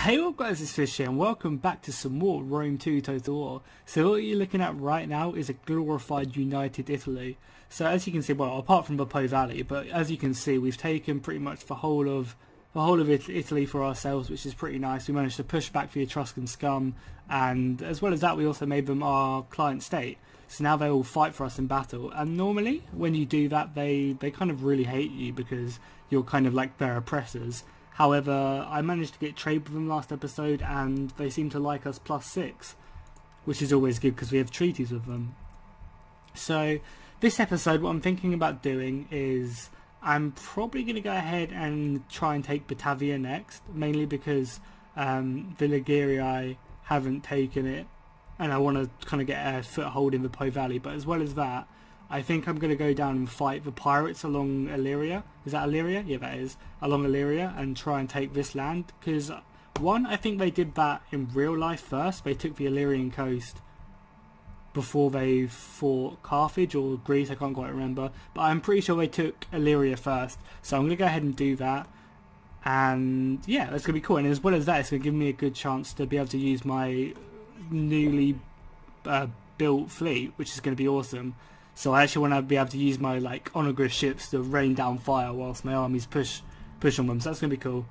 Hey what guys, it's Fish here and welcome back to some more Rome 2 Total War. So what you're looking at right now is a glorified united Italy. So as you can see, well apart from the Po Valley, but as you can see we've taken pretty much the whole of Italy for ourselves, which is pretty nice. We managed to push back the Etruscan scum, and as well as that we also made them our client state. So now they all fight for us in battle, and normally when you do that they kind of really hate you because you're kind of like their oppressors. However, I managed to get trade with them last episode and they seem to like us +6, which is always good because we have treaties with them. So this episode what I'm thinking about doing is I'm probably going to go ahead and try and take Batavia next, mainly because the Liguriae haven't taken it and I want to kind of get a foothold in the Po Valley. But as well as that, I think I'm going to go down and fight the pirates along Illyria. Is that Illyria? Yeah, that is. Along Illyria and try and take this land. Because, one, I think they did that in real life first. They took the Illyrian coast before they fought Carthage or Greece. I can't quite remember. But I'm pretty sure they took Illyria first. So I'm going to go ahead and do that. And, yeah, that's going to be cool. And as well as that, it's going to give me a good chance to be able to use my newly built fleet, which is going to be awesome. So I actually want to be able to use my like onagrous ships to rain down fire whilst my armies push on them. So that's going to be cool.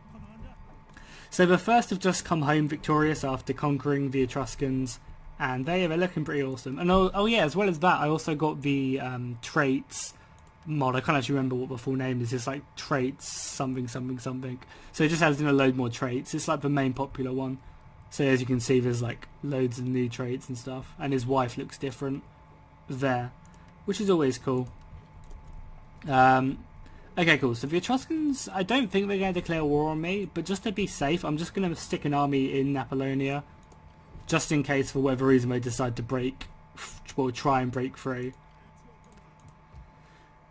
So the first have just come home victorious after conquering the Etruscans, and they're looking pretty awesome. And oh yeah, as well as that, I also got the traits mod. I can't actually remember what the full name is. It's like traits something. So it just adds in a load more traits. It's like the main popular one. So as you can see, there's like loads of new traits and stuff. And his wife looks different there, which is always cool. Okay, cool. So the Etruscans, I don't think they're going to declare war on me, but just to be safe, I'm just going to stick an army in Apollonia, just in case for whatever reason they decide to try and break free.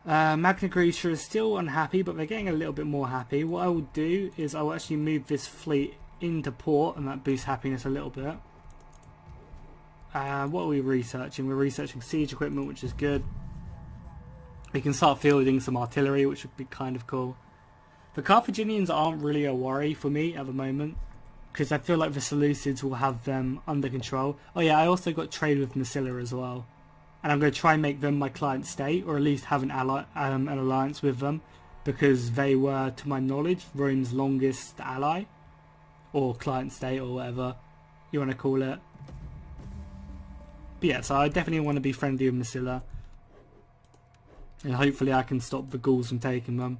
Magna Graecia is still unhappy, but they're getting a little bit more happy. What I will do is I will actually move this fleet into port, and that boosts happiness a little bit. What are we researching? We're researching siege equipment, which is good. We can start fielding some artillery, which would be kind of cool. The Carthaginians aren't really a worry for me at the moment, because I feel like the Seleucids will have them under control. Oh yeah, I also got trade with Massilia as well. And I'm going to try and make them my client state, or at least have an alliance with them, because they were, to my knowledge, Rome's longest ally, or client state, or whatever you want to call it. But yeah, so I definitely want to be friendly with Massilia. And hopefully I can stop the Gauls from taking them.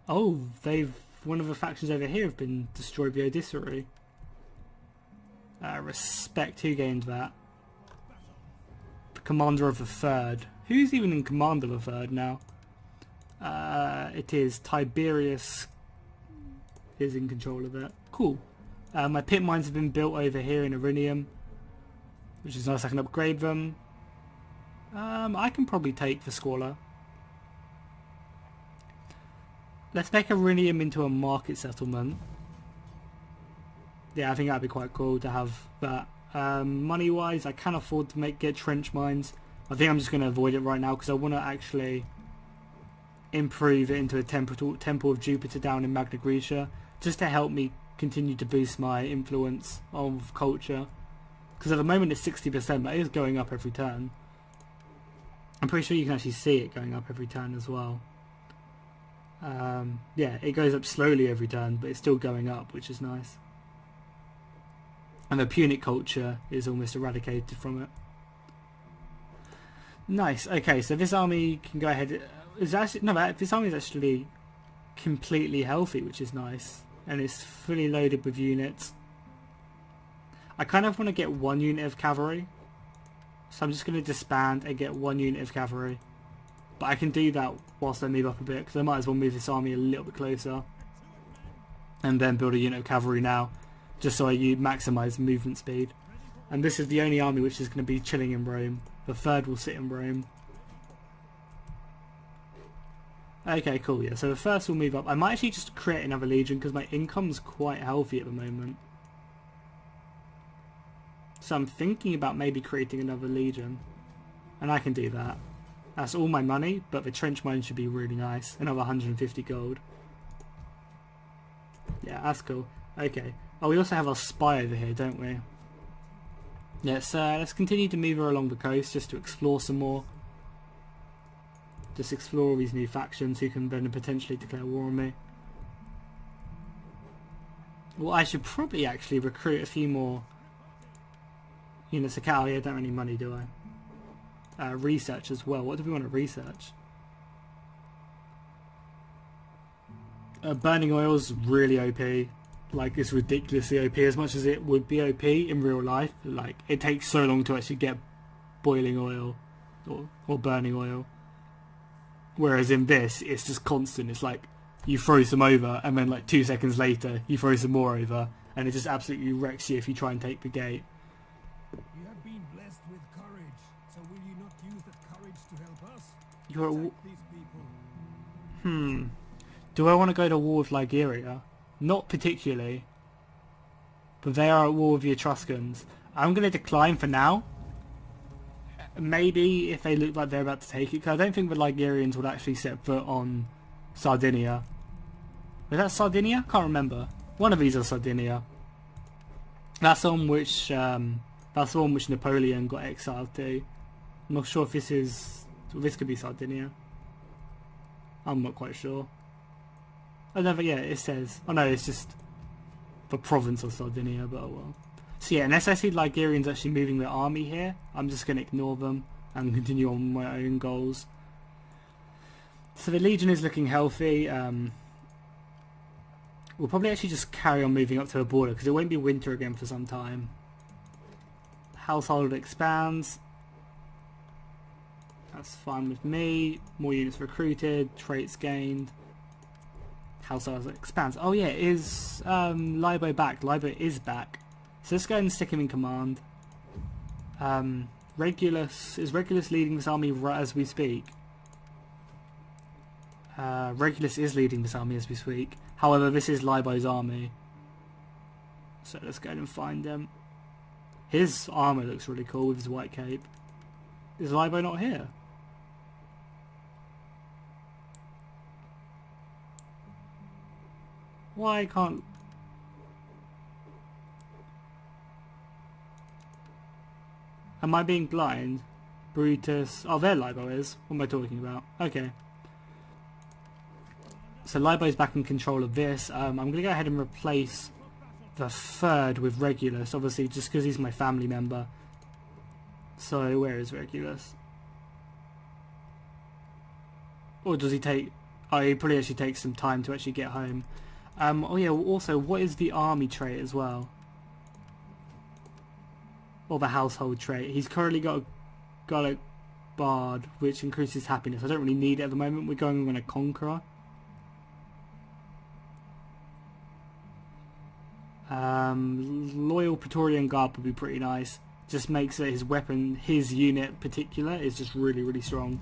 Oh, one of the factions over here have been destroyed by Odysseus. Respect, who gained that? The commander of the third. Who's even in command of the third now? It is Tiberius is in control of it. Cool. My pit mines have been built over here in Irinium, which is nice. I can upgrade them. I can probably take the Squalor. Let's make Irinium into a market settlement. Yeah, I think that'd be quite cool to have that. Money wise, I can afford to get trench mines. I think I'm just going to avoid it right now because I want to actually improve it into a temple of Jupiter down in Magna Graecia, just to help me continue to boost my influence of culture. Because at the moment it's 60%, but it is going up every turn. I'm pretty sure you can actually see it going up every turn as well. Yeah, it goes up slowly every turn, but it's still going up, which is nice. And the Punic culture is almost eradicated from it. Nice. Okay, so this army can go ahead. This army is actually completely healthy, which is nice, and it's fully loaded with units. I kind of want to get 1 unit of cavalry, so I'm just going to disband and get 1 unit of cavalry. But I can do that whilst I move up a bit, because I might as well move this army a little bit closer. And then build a unit of cavalry now, just so I maximise movement speed. And this is the only army which is going to be chilling in Rome. The third will sit in Rome. Okay, cool, yeah. So the first will move up. I might actually just create another legion, because my income's quite healthy at the moment. So I'm thinking about maybe creating another legion. And I can do that. That's all my money, but the trench mine should be really nice. Another 150 gold. Yeah, that's cool. Okay. Oh, we also have our spy over here, don't we? Let's continue to move her along the coast just to explore some more. Just explore all these new factions who can then potentially declare war on me. Well, I should probably actually recruit a few more units of cavalry. I don't have any money, do I? Research as well. What do we want to research? Burning oil's really OP. Like, it's ridiculously OP, as much as it would be OP in real life. Like, it takes so long to actually get boiling oil or burning oil. Whereas in this, it's just constant. It's like you throw some over, and then like 2 seconds later, you throw some more over, and it just absolutely wrecks you if you try and take the gate. You have been blessed with courage, so will you not use that courage to help us? You're These people. Do I want to go to war with Ligeria? Not particularly. But they are at war with the Etruscans. I'm going to decline for now. Maybe if they look like they're about to take it, because I don't think the Ligurians would actually set foot on Sardinia. Was that Sardinia? Can't remember. One of these are Sardinia. That's the one which Napoleon got exiled to. I'm not sure if this is. Well, this could be Sardinia. I'm not quite sure. Oh no, but yeah, it says. Oh no, it's just the province of Sardinia. But oh well. So yeah, unless I see Ligurians actually moving their army here, I'm just going to ignore them and continue on my own goals. So the Legion is looking healthy. We'll probably actually just carry on moving up to the border because it won't be winter again for some time. Household expands. That's fine with me. More units recruited. Traits gained. Household expands. Oh yeah, is Libo back? Libo is back. So let's go ahead and stick him in command. Is Regulus leading this army right as we speak? Regulus is leading this army as we speak. However, this is Libo's army. So let's go ahead and find him. His armour looks really cool with his white cape. Is Libo not here? Why can't... Am I being blind? Brutus... Oh, there Libo is. What am I talking about? Okay. So Libo's back in control of this. I'm going to go ahead and replace the third with Regulus, obviously just because he's my family member. So where is Regulus? Or does he take... Oh, he probably actually takes some time to actually get home. Oh yeah, also, what is the army trait as well? Or the household trait. He's currently got a bard, which increases happiness. I don't really need it at the moment. We're going on a conqueror. Loyal Praetorian Guard would be pretty nice. Just makes it his weapon, his unit particular, is just really, really strong.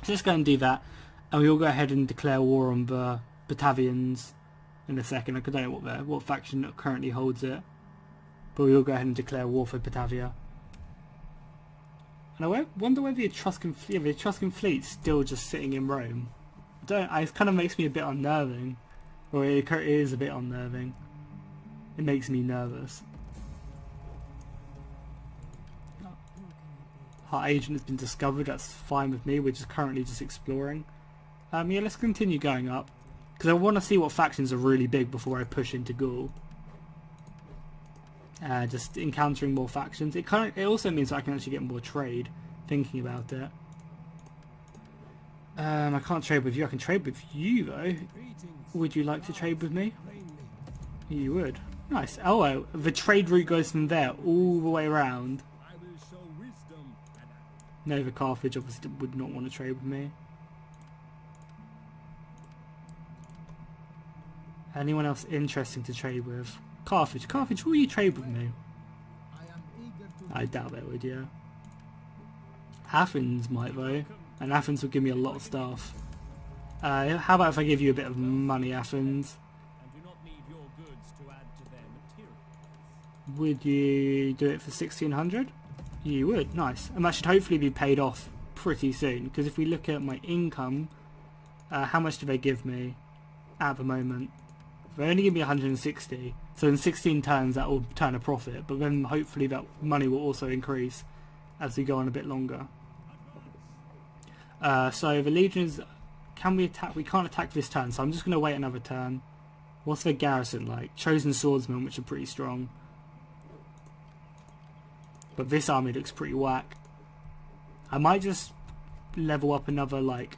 So let's go and do that. And we will go ahead and declare war on the Batavians in a second. I don't know what faction currently holds it. But we will go ahead and declare war for Batavia. And I wonder whether the Etruscan fleet's still just sitting in Rome. It kind of makes me a bit unnerving. Or it is a bit unnerving. It makes me nervous. Our agent has been discovered. That's fine with me. We're just currently just exploring. Yeah, let's continue going up. Because I want to see what factions are really big before I push into Gaul. Just encountering more factions. It also means I can actually get more trade, thinking about it. I can't trade with you. I can trade with you though. Would you like to trade with me? You would. Nice. Oh, the trade route goes from there all the way around. Nova Carthage obviously would not want to trade with me. Anyone else interesting to trade with? Carthage. Carthage, will you trade with me? I doubt they would, yeah. Athens might though. And Athens will give me a lot of stuff. How about if I give you a bit of money, Athens? Would you do it for 1600? You would, nice. And that should hopefully be paid off pretty soon. Because if we look at my income, how much do they give me at the moment? They're only giving me 160, so in 16 turns that will turn a profit, but then hopefully that money will also increase as we go on a bit longer. So the legions, can we attack? We can't attack this turn, so I'm just going to wait another turn. What's their garrison like? Chosen swordsmen, which are pretty strong. But this army looks pretty whack. I might just level up another, like,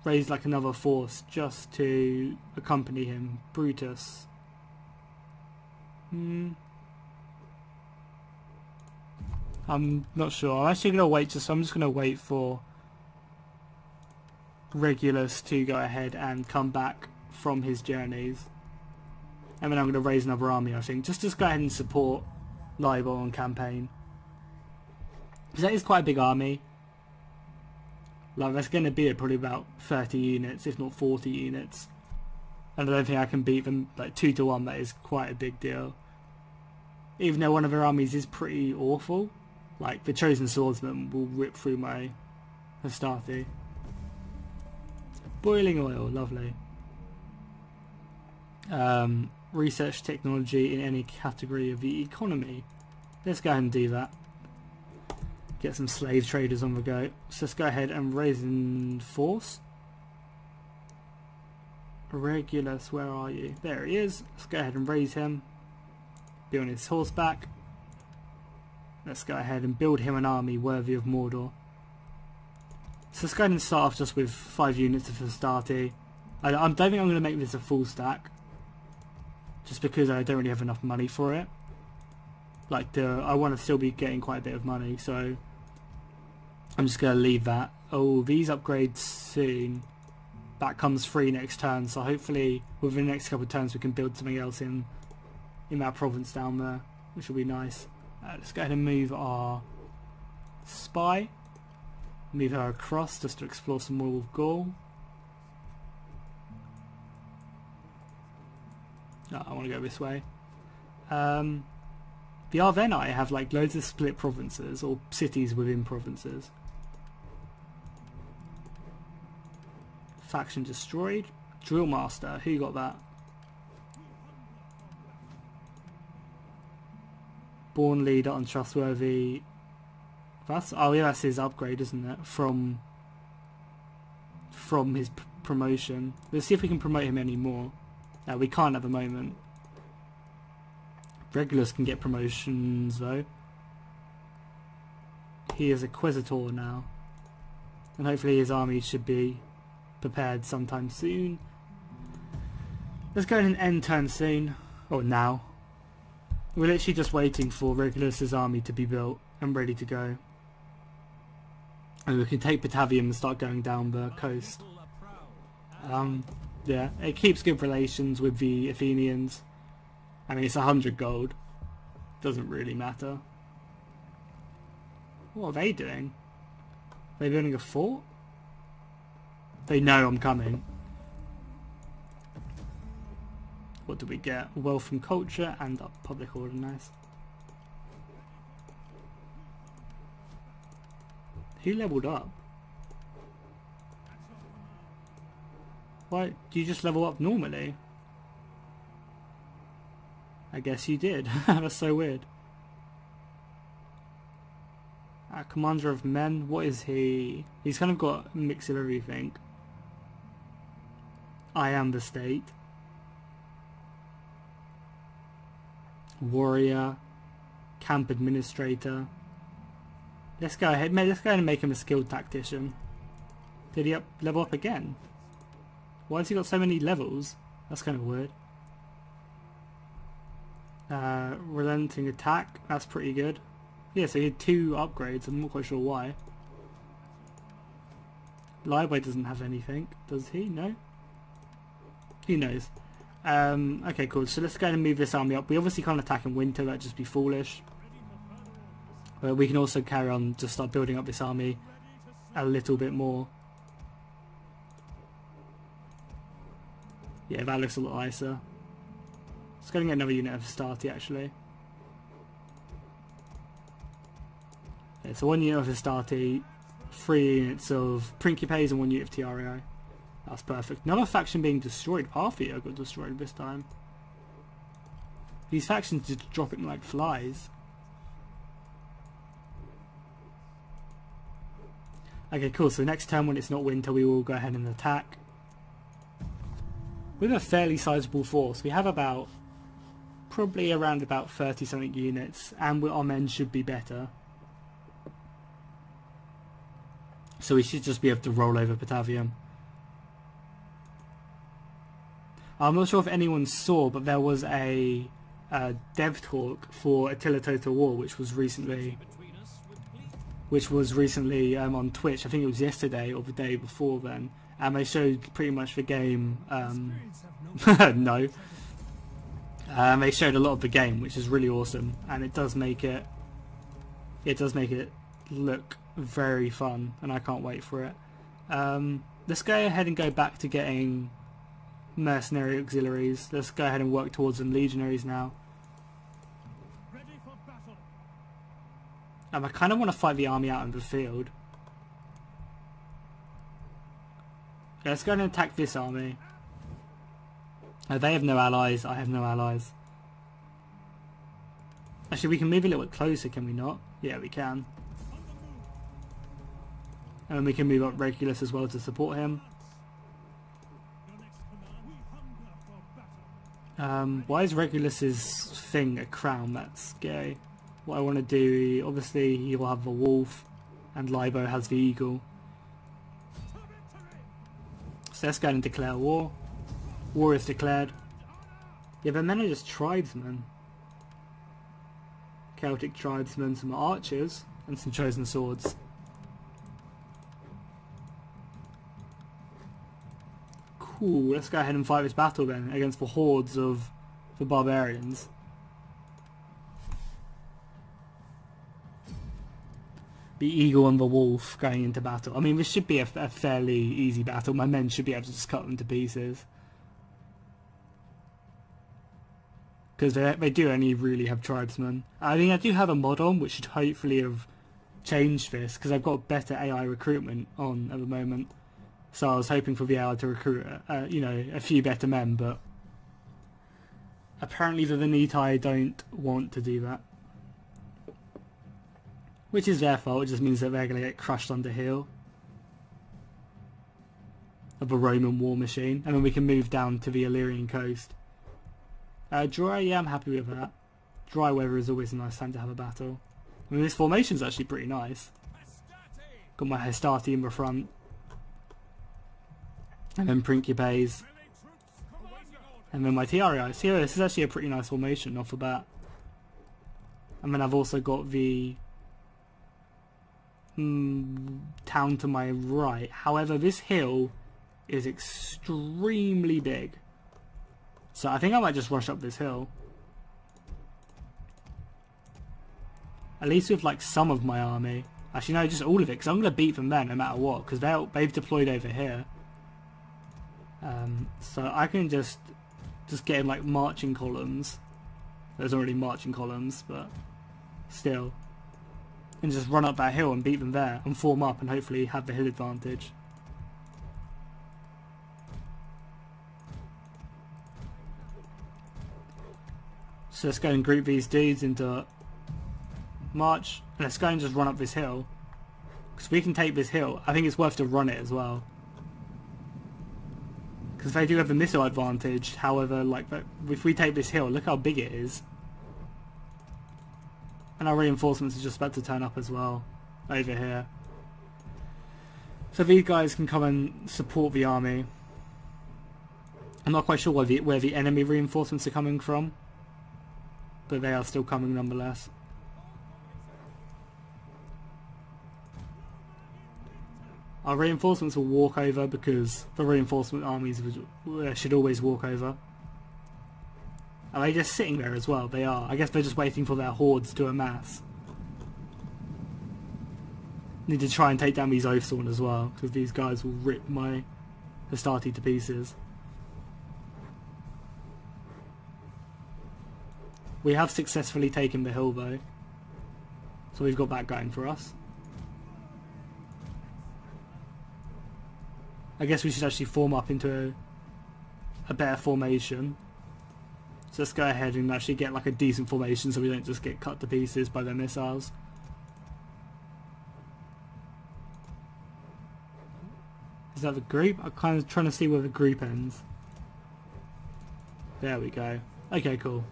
raise like another force just to accompany him. Brutus. I'm not sure. I'm actually going to wait, I'm just going to wait for Regulus to go ahead and come back from his journeys. And then I'm going to raise another army, I think. Just go ahead and support Libel on campaign. Because that is quite a big army. Like, that's going to be at probably about 30 units, if not 40 units. And I don't think I can beat them, like, 2-1, that is quite a big deal. Even though one of their armies is pretty awful. Like, the Chosen Swordsman will rip through my Hastati. Boiling oil, lovely. Research technology in any category of the economy. Let's go ahead and do that. Get some slave traders on the go. So let's go ahead and raise in force. Regulus, where are you? There he is. Let's go ahead and raise him. Be on his horseback. Let's go ahead and build him an army worthy of Mordor. So let's go ahead and start off just with 5 units of Hastati. I don't think I'm going to make this a full stack. Just because I don't really have enough money for it. Like, I want to still be getting quite a bit of money, so I'm just going to leave that. Oh, these upgrades soon. That comes free next turn, so hopefully within the next couple of turns we can build something else in that province down there, which will be nice. Let's go ahead and move our spy. Move her across just to explore some more of Gaul. No, I want to go this way. The Arvenni have like loads of split provinces or cities within provinces. Faction destroyed. Drill Master, who got that? Born leader, untrustworthy. Oh yeah, that's his upgrade, isn't it? From his promotion. Let's see if we can promote him anymore. No, we can't at the moment. Regulus can get promotions though. He is a Quesitor now. And hopefully his army should be prepared sometime soon. Let's go ahead and end turn soon. Or now. We're literally just waiting for Regulus's army to be built and ready to go. And we can take Batavium and start going down the coast. Yeah, it keeps good relations with the Athenians. I mean, it's 100 gold. Doesn't really matter. What are they doing? Are they building a fort? They know I'm coming. What do we get? Wealth from culture and public order, nice. Who leveled up? Why, do you just level up normally? I guess you did. That's so weird. Commander of Men, what is he? He's kind of got a mix of everything. I am the state. Warrior. Camp administrator. Let's go ahead and make him a skilled tactician. Did he level up again? Why has he got so many levels? That's kind of weird. Relenting attack, that's pretty good. Yeah, so he had 2 upgrades, I'm not quite sure why. Liveway doesn't have anything, does he? No? Who knows? Okay, cool, so let's go ahead and move this army up. We obviously can't attack in winter, that'd just be foolish. But we can also carry on, just start building up this army a little bit more. Yeah, that looks a lot nicer. Let's go and get another unit of Hastati actually. Yeah, so 1 unit of Hastati, 3 units of Principes and 1 unit of TREI. That's perfect. Another faction being destroyed. Parthia got destroyed this time. These factions just dropping like flies. Okay, cool. So next turn when it's not winter, we will go ahead and attack. With a fairly sizable force. We have about, probably around about 30 something units, and our men should be better. So we should just be able to roll over Batavium. I'm not sure if anyone saw, but there was a dev talk for Attila Total War, which was recently on Twitch. I think it was yesterday or the day before then, and they showed pretty much the game. No, they showed a lot of the game, which is really awesome, and it does make it look very fun, and I can't wait for it. Let's go ahead and go back to getting mercenary auxiliaries. Let's go ahead and work towards some legionaries now. I kind of want to fight the army out in the field. Okay, let's go ahead and attack this army. They have no allies, I have no allies. Actually, we can move a little bit closer, can we not? Yeah, we can. And we can move up Regulus as well to support him. Why is Regulus's thing a crown? That's scary. What I want to do, obviously he will have the wolf, and Libo has the eagle. So let's go ahead and declare war. War is declared. Yeah, but men are just tribesmen. Celtic tribesmen, some archers, and some chosen swords. Cool, let's go ahead and fight this battle then, against the hordes of the barbarians. The eagle and the wolf going into battle. I mean, this should be a fairly easy battle. My men should be able to just cut them to pieces. Because they do only really have tribesmen. I mean, I do have a mod on, which should hopefully have changed this, because I've got better AI recruitment on at the moment. So I was hoping for the AI to recruit, you know, a few better men, but apparently the Veneti don't want to do that. Which is their fault, it just means that they're going to get crushed under heel of a Roman war machine, and then we can move down to the Illyrian coast. Dry, yeah, I'm happy with that. Dry weather is always a nice time to have a battle. I mean, this formation's actually pretty nice. Got my Hastati in the front. And then Principes. And then my Tiarii. So yeah, this is actually a pretty nice formation off the bat. And then I've also got the town to my right. However, this hill is extremely big. So I think I might just rush up this hill. At least with like some of my army. Actually no, just all of it, because I'm going to beat them there no matter what, because they've deployed over here. So I can just get in like marching columns. There's already marching columns, but still. And just run up that hill and beat them there and form up and hopefully have the hill advantage. So let's go and group these dudes into march. And let's go and just run up this hill. Because we can take this hill. I think it's worth to run it as well. Because they do have the missile advantage. However, like, if we take this hill, look how big it is. And our reinforcements are just about to turn up as well. Over here. So these guys can come and support the army. I'm not quite sure where the enemy reinforcements are coming from. But they are still coming nonetheless. Our reinforcements will walk over because the reinforcement armies should always walk over. Are they just sitting there as well? They are. I guess they're just waiting for their hordes to amass. Need to try and take down these Oathsworn as well, because these guys will rip my Hastati to pieces. We have successfully taken the hill though, so we've got that going for us. I guess we should actually form up into a better formation. So let's go ahead and actually get like a decent formation so we don't just get cut to pieces by their missiles. Is that the group? I'm kind of trying to see where the group ends. There we go. Okay, cool.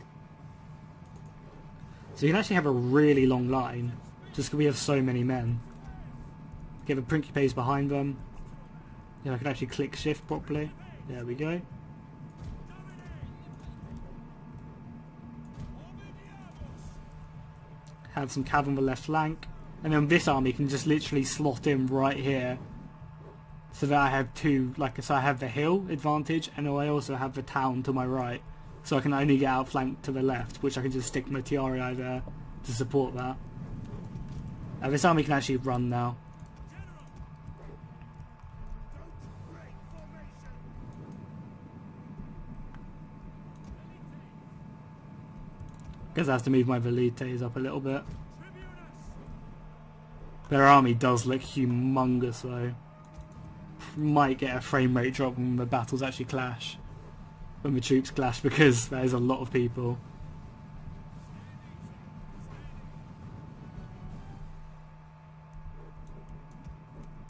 So you can actually have a really long line, just because we have so many men. Get the principes behind them. Yeah, I can actually click shift properly. There we go. Have some cav on the left flank. And then this army can just literally slot in right here. So that I have two, like, so I have the hill advantage and I also have the town to my right. So I can only get outflanked to the left, which I can just stick my TRI there to support that. This army can actually run now. Guess I have to move my velites up a little bit. Their army does look humongous though. Might get a frame rate drop when the battles actually clash. When the troops clash, because there's a lot of people.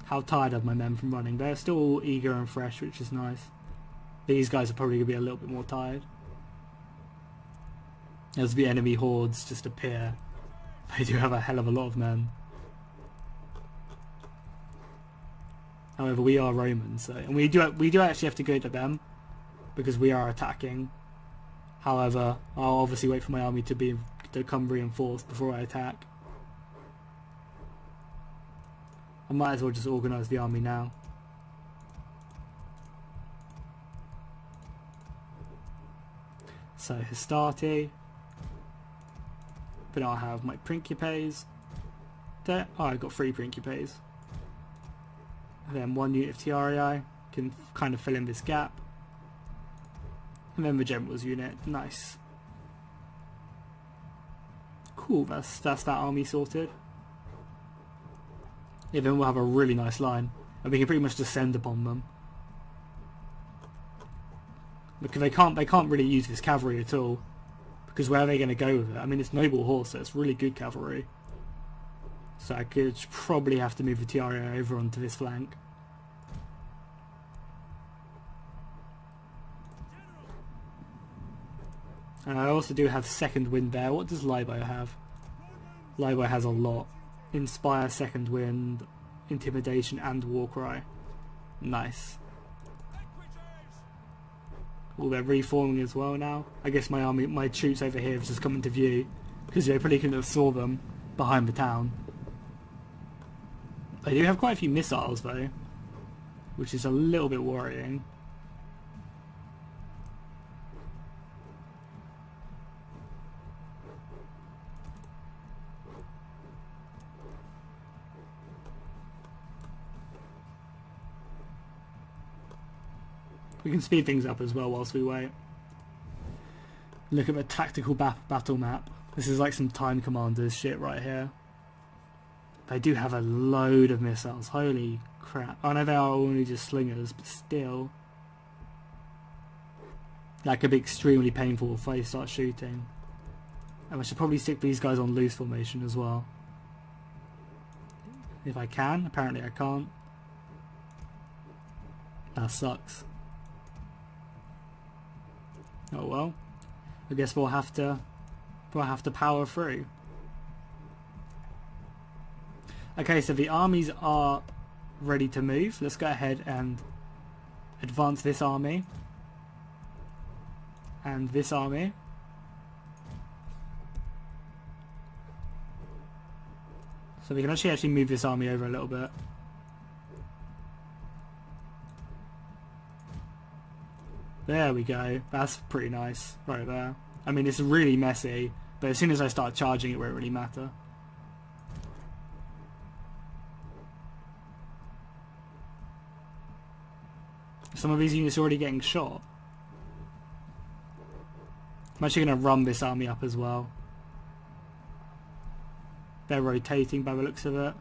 How tired are my men from running? They're still all eager and fresh, which is nice. These guys are probably going to be a little bit more tired. As the enemy hordes just appear, they do have a hell of a lot of men. However, we are Romans, so, and we do actually have to go to them because we are attacking. However, I'll obviously wait for my army to come reinforced before I attack. I might as well just organise the army now. So Hastati. But I'll have my Principes. There. Oh, I got 3 Principes. And then 1 unit of TRI can kind of fill in this gap. And then the General's unit. Nice. Cool, that's that army sorted. Yeah, then we'll have a really nice line. And we can pretty much descend upon them. Because they can't really use this cavalry at all. Because where are they going to go with it? I mean, it's noble horse, so it's really good cavalry. So I could probably have to move the TRI over onto this flank. And I also do have second wind there. What does Libo have? Libo has a lot. Inspire, second wind, intimidation and war cry. Nice. Oh, they're reforming as well now. I guess my troops over here have just come into view because they probably couldn't have saw them behind the town. They do have quite a few missiles though, which is a little bit worrying. We can speed things up as well whilst we wait. Look at the tactical battle map. This is like some Time Commanders shit right here. They do have a load of missiles. Holy crap. I know they are only just slingers, but still. That could be extremely painful if they start shooting. And I should probably stick these guys on loose formation as well. If I can. Apparently I can't. That sucks. Oh well, I guess we'll have to power through. Okay, so the armies are ready to move. Let's go ahead and advance this army and this army. So we can actually move this army over a little bit. There we go. That's pretty nice right there. I mean, it's really messy, but as soon as I start charging, it won't really matter. Some of these units are already getting shot. I'm actually going to run this army up as well. They're rotating by the looks of it.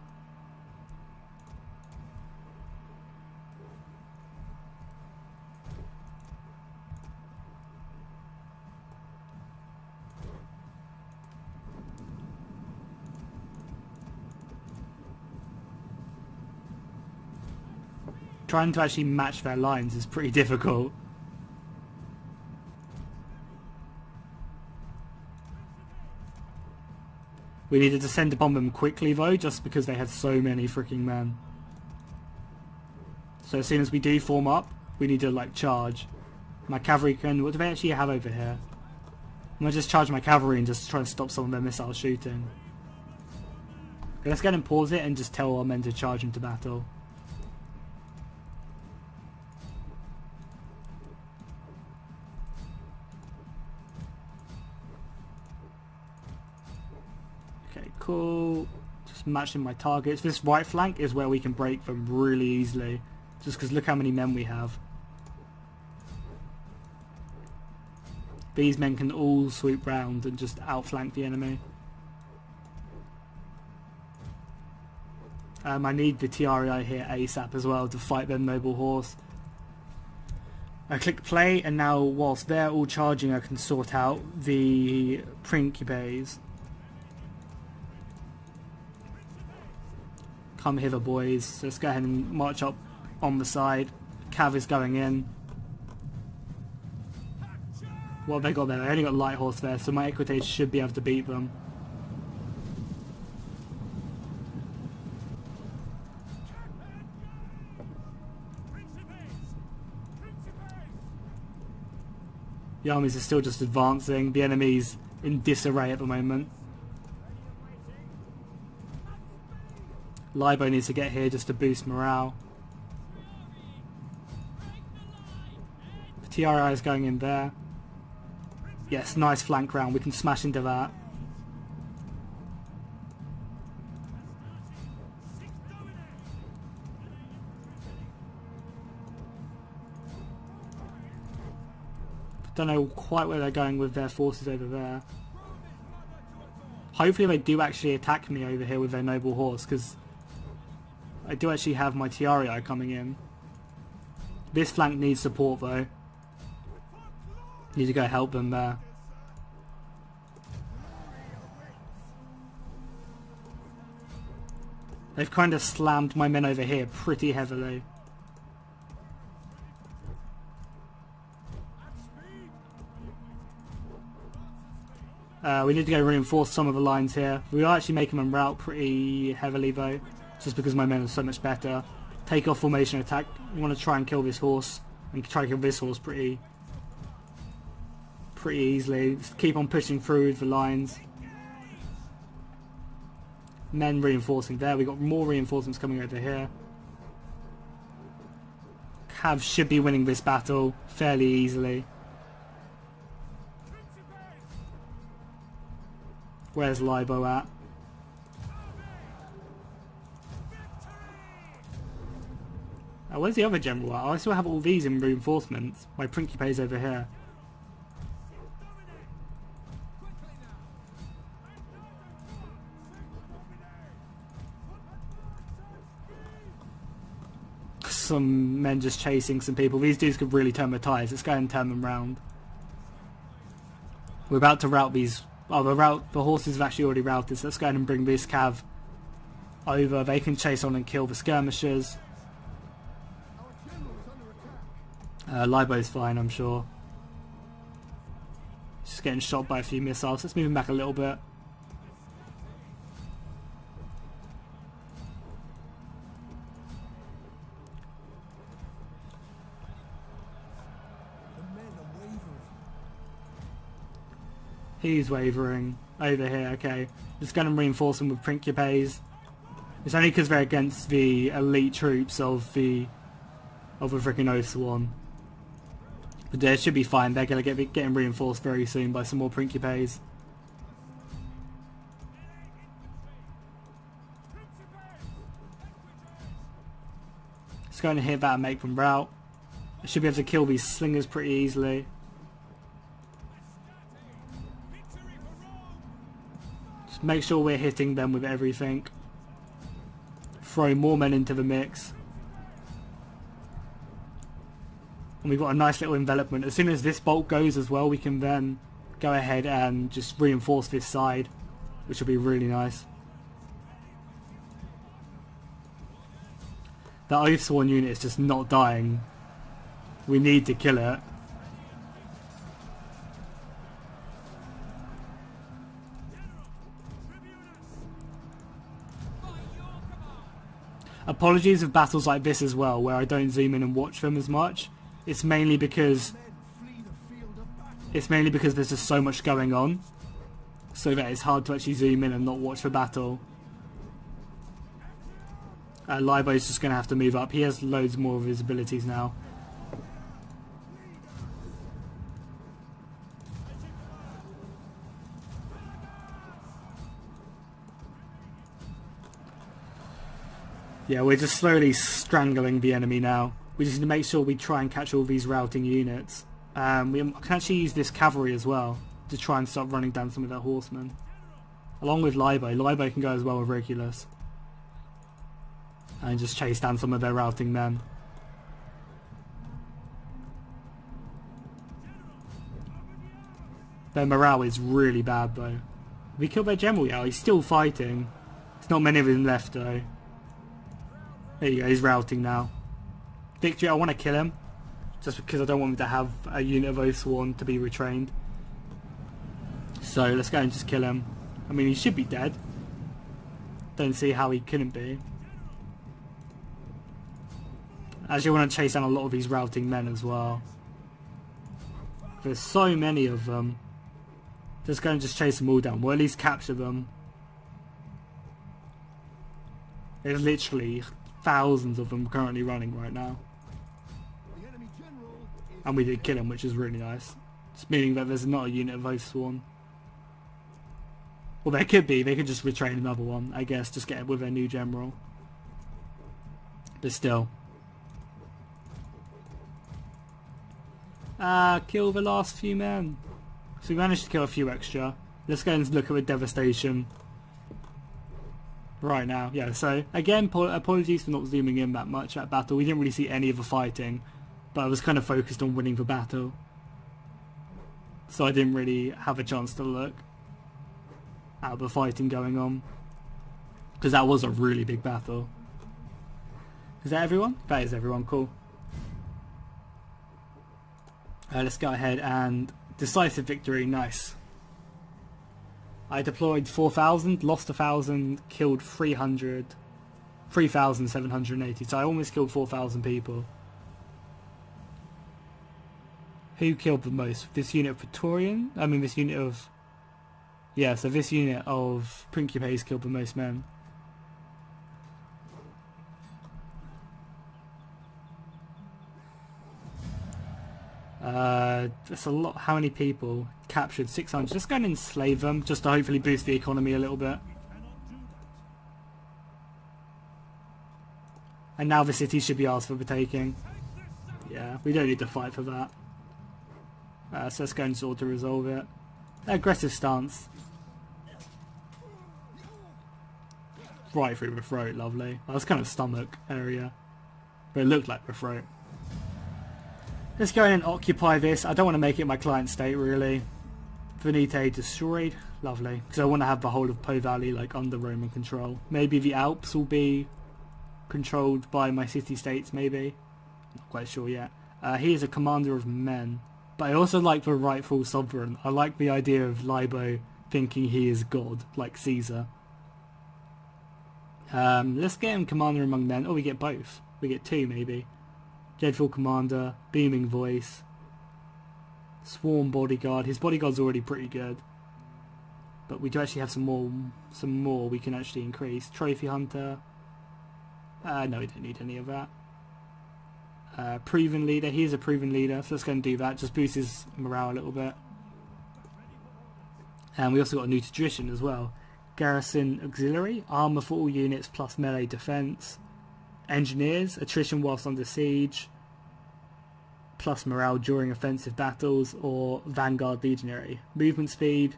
trying to actually match their lines is pretty difficult. We needed to send upon them quickly though, just because they had so many freaking men. So as soon as we do form up, we need to like charge. My cavalry can... What do they actually have over here? I'm going to just charge my cavalry and just try and stop some of their missile shooting. Okay, let's go ahead and pause it and just tell our men to charge into battle. Okay, cool. Just matching my targets. This right flank is where we can break them really easily. Just because look how many men we have. These men can all swoop round and just outflank the enemy. I need the TRI here ASAP as well to fight their noble horse. I click play, and now whilst they're all charging I can sort out the Principes. Come hither boys, so let's go ahead and march up on the side. Cav is going in. What have they got there? They only got light horse there, so my equitage should be able to beat them. The armies are still just advancing. The enemy's in disarray at the moment. Libo needs to get here just to boost morale. The TRI is going in there. Yes, nice flank round. We can smash into that. Don't know quite where they're going with their forces over there. Hopefully they do actually attack me over here with their noble horse, because I do actually have my TRI coming in. This flank needs support though. Need to go help them there. They've kind of slammed my men over here pretty heavily. We need to go reinforce some of the lines here. We are actually making them rout pretty heavily though, just because my men are so much better. Take off formation attack. We want to try and kill this horse, and try to kill this horse pretty easily. Just keep on pushing through the lines. Men reinforcing there. We got more reinforcements coming over here. Cav should be winning this battle fairly easily. Where's Libo at? Where's the other general at? I still have all these in reinforcements. My Principes over here. Some men just chasing some people. These dudes could really turn the tides. Let's go and turn them round. We're about to rout these. Oh, the horses have actually already routed, so let's go ahead and bring this cav over. They can chase on and kill the skirmishers. Libo's fine, I'm sure. Just getting shot by a few missiles. Let's move him back a little bit. He's wavering over here. Okay, just going to reinforce them with Principes. It's only because they're against the elite troops of the freaking Oath Swan. But they should be fine. They're going to be getting reinforced very soon by some more Principes. Just going to hit that and make them rout. I should be able to kill these slingers pretty easily. Just make sure we're hitting them with everything. Throw more men into the mix. And we've got a nice little envelopment. As soon as this bolt goes as well, we can then go ahead and just reinforce this side, which will be really nice. That Oathsworn unit is just not dying. We need to kill it. Apologies of battles like this as well, where I don't zoom in and watch them as much. It's mainly because there's just so much going on, so that it's hard to actually zoom in and not watch the battle. Libo's just going to have to move up. He has loads more of his abilities now. Yeah, we're just slowly strangling the enemy now. We just need to make sure we try and catch all these routing units. We can actually use this cavalry as well to try and start running down some of their horsemen. Along with Libo. Libo can go as well with Regulus. And just chase down some of their routing men. Their morale is really bad though. We killed their general, yeah, he's still fighting. There's not many of them left though. There you go, he's routing now. Victory, I want to kill him. Just because I don't want him to have a unit of Oathsworn to be retrained. So let's go and just kill him. I mean, he should be dead. Don't see how he couldn't be. Actually, I want to chase down a lot of these routing men as well. There's so many of them. Just go and just chase them all down. We'll at least capture them. There's literally thousands of them currently running right now. And we did kill him, which is really nice. It's meaning that there's not a unit of Oathsworn. Well, there could be. They could just retrain another one, I guess. Just get it with their new general. But still. Kill the last few men. So we managed to kill a few extra. Let's go and look at the devastation. Right now, yeah, so again, apologies for not zooming in that much at battle. We didn't really see any of the fighting, but I was kind of focused on winning the battle. So I didn't really have a chance to look at the fighting going on. Because that was a really big battle. Is that everyone? That is everyone, cool. Let's go ahead and decisive victory, nice. I deployed 4,000, lost 1,000, killed 3,780. So I almost killed 4,000 people. Who killed the most? This unit of Praetorian? I mean this unit of... Yeah, so this unit of Principes killed the most men. That's a lot. How many people? Captured 600. Just go and enslave them, just to hopefully boost the economy a little bit. And now the city should be asked for the taking. Yeah, we don't need to fight for that. So let's go and sort to resolve it. Aggressive stance. Right through the throat, lovely. That was kind of stomach area. But it looked like the throat. Let's go in and occupy this. I don't want to make it my client state really. Venite destroyed. Lovely. Because I want to have the whole of Po Valley like under Roman control. Maybe the Alps will be controlled by my city-states maybe. Not quite sure yet. He is a commander of men. But I also like the rightful sovereign. I like the idea of Libo thinking he is God, like Caesar. Let's get him commander among men. Oh, we get both. We get two maybe. Dreadful commander, beaming voice, swarm bodyguard. His bodyguard's already pretty good, but we do actually have some more we can actually increase. Trophy hunter. No, we don't need any of that. Proven leader. He is a proven leader, so let's go and do that. Just boost his morale a little bit. And we also got a new tradition as well. Garrison auxiliary, armor for all units plus melee defense. Engineers, attrition whilst under siege, plus morale during offensive battles, or Vanguard Legionary. Movement speed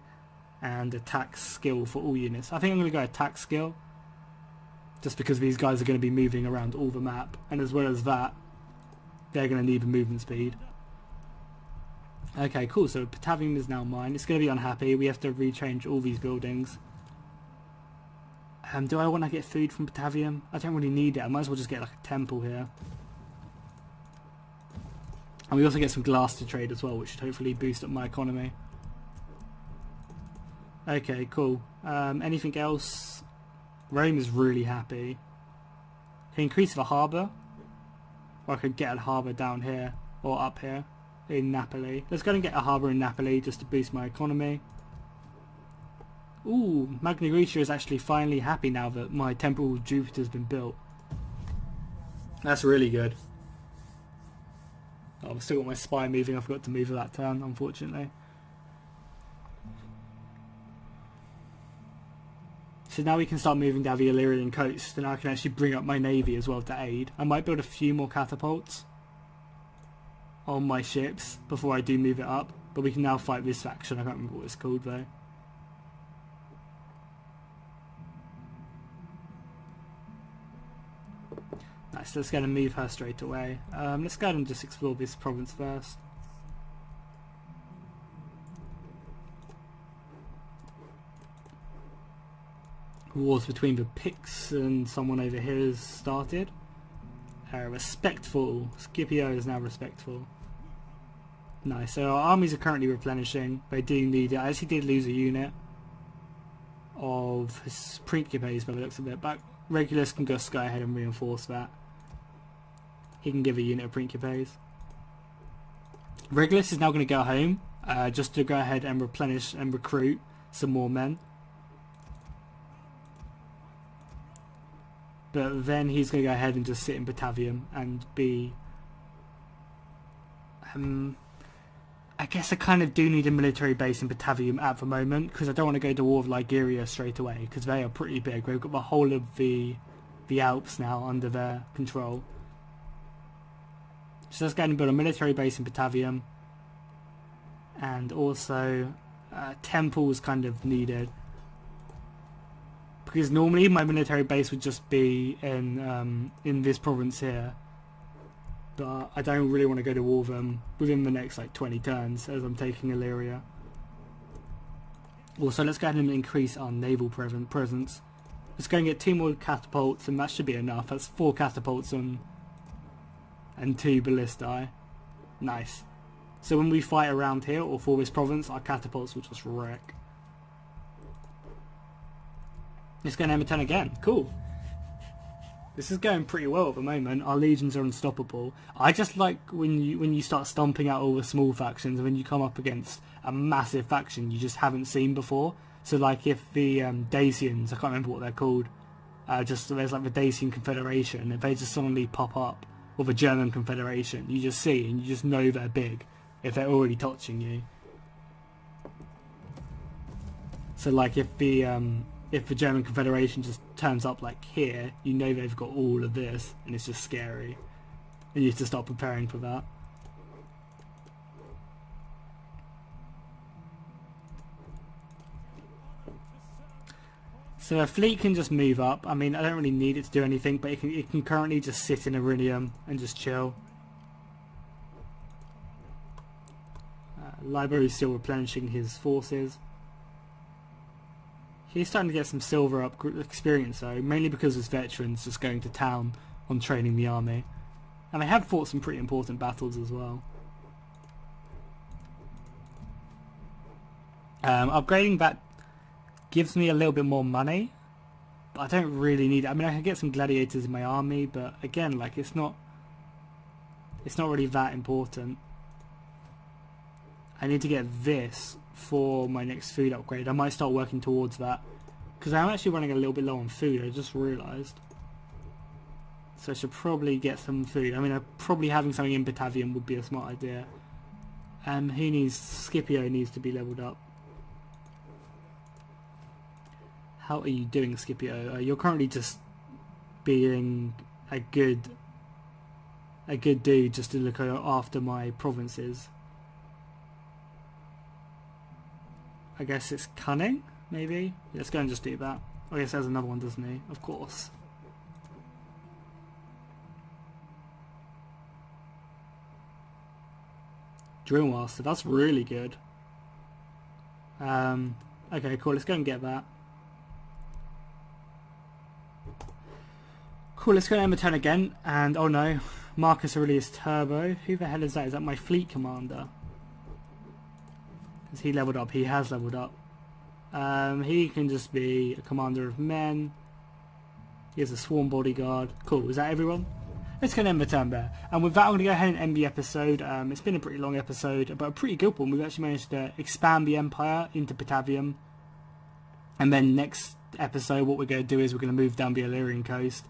and attack skill for all units. I think I'm going to go attack skill, just because these guys are going to be moving around all the map, and as well as that, they're going to need the movement speed. Okay, cool, so Patavium is now mine. It's going to be unhappy. We have to rechange all these buildings. Do I want to get food from Batavium? I don't really need it. I might as well just get like a temple here. And we also get some glass to trade as well, which should hopefully boost up my economy. Okay, cool. Anything else? Rome is really happy. Can increase the harbour. Or I could get a harbour down here. Or up here. In Napoli. Let's go and get a harbour in Napoli just to boost my economy. Ooh, Magna Grecia is actually finally happy now that my Temple of Jupiter has been built. That's really good. Oh, I've still got my spy moving. I forgot to move that turn, unfortunately. So now we can start moving down the Illyrian coast, and I can actually bring up my navy as well to aid. I might build a few more catapults on my ships before I do move it up, but we can now fight this faction. I can't remember what it's called though. Nice, let's go and move her straight away. Let's go and just explore this province first. Wars between the Picts and someone over here has started. Respectful. Scipio is now respectful. Nice, so our armies are currently replenishing. They do need it. I actually did lose a unit of his Principes by the looks of it, but Regulus can just go ahead and reinforce that. He can give a unit of Principes. Regulus is now going to go home just to go ahead and replenish and recruit some more men. But then he's going to go ahead and just sit in Batavium and be... I guess I kind of do need a military base in Batavium at the moment, because I don't want to go to war with Liguria straight away, because they are pretty big. We've got the whole of the Alps now under their control. So let's go ahead and build a military base in Batavium. And also temples kind of needed. Because normally my military base would just be in this province here. But I don't really want to go to war with them within the next like 20 turns as I'm taking Illyria. Also, let's go ahead and increase our naval presence. Let's go and get 2 more catapults, and that should be enough. That's 4 catapults and 2 ballistae. Nice. So when we fight around here or for this province, our catapults will just wreck. Let's go and end the turn again. Cool. This is going pretty well at the moment. Our legions are unstoppable. I just like when you start stomping out all the small factions, and when you come up against a massive faction you just haven't seen before. So like if the Dacians, I can't remember what they're called, just there's like the Dacian Confederation, if they just suddenly pop up, or the German Confederation, you just see and you just know they're big if they're already touching you. So like if the German Confederation just turns up like here, you know they've got all of this, and it's just scary. And you have to start preparing for that. So a fleet can just move up. I mean, I don't really need it to do anything, but it can currently just sit in Iridium and just chill. Library is still replenishing his forces. He's starting to get some silver up experience though, mainly because his veterans just going to town on training the army. And they have fought some pretty important battles as well. Upgrading that gives me a little bit more money, but I don't really need it. I mean, I can get some gladiators in my army, but again, like it's not really that important. I need to get this for my next food upgrade. I might start working towards that, because I'm actually running a little bit low on food, I just realised. So I should probably get some food. I mean, probably having something in Batavium would be a smart idea. Scipio needs to be leveled up. How are you doing, Scipio? You're currently just being a good dude just to look after my provinces. I guess it's cunning, maybe? Let's go and just do that. I guess there's another one, doesn't he? Of course. Drill Master, that's really good. Okay, cool, let's go and get that. Cool, let's go to Emma turn again, and oh no, Marcus Aurelius Turbo. Who the hell is that? Is that my fleet commander? Has he leveled up? He has leveled up. He can just be a commander of men. He has a sworn bodyguard. Cool, is that everyone? Let's go and end the turn there. And with that, I'm going to go ahead and end the episode. It's been a pretty long episode, but a pretty good one. We've actually managed to expand the Empire into Batavium. And then next episode, what we're going to do is we're going to move down the Illyrian coast.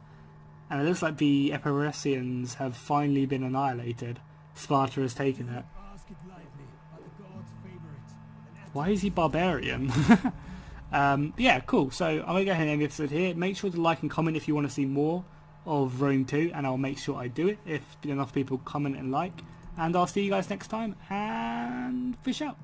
And it looks like the Epirossians have finally been annihilated. Sparta has taken it. Why is he barbarian? Yeah, cool. So I'm going to go ahead and end the episode here. Make sure to like and comment if you want to see more of Rome 2, and I'll make sure I do it if enough people comment and like. And I'll see you guys next time, and fish out.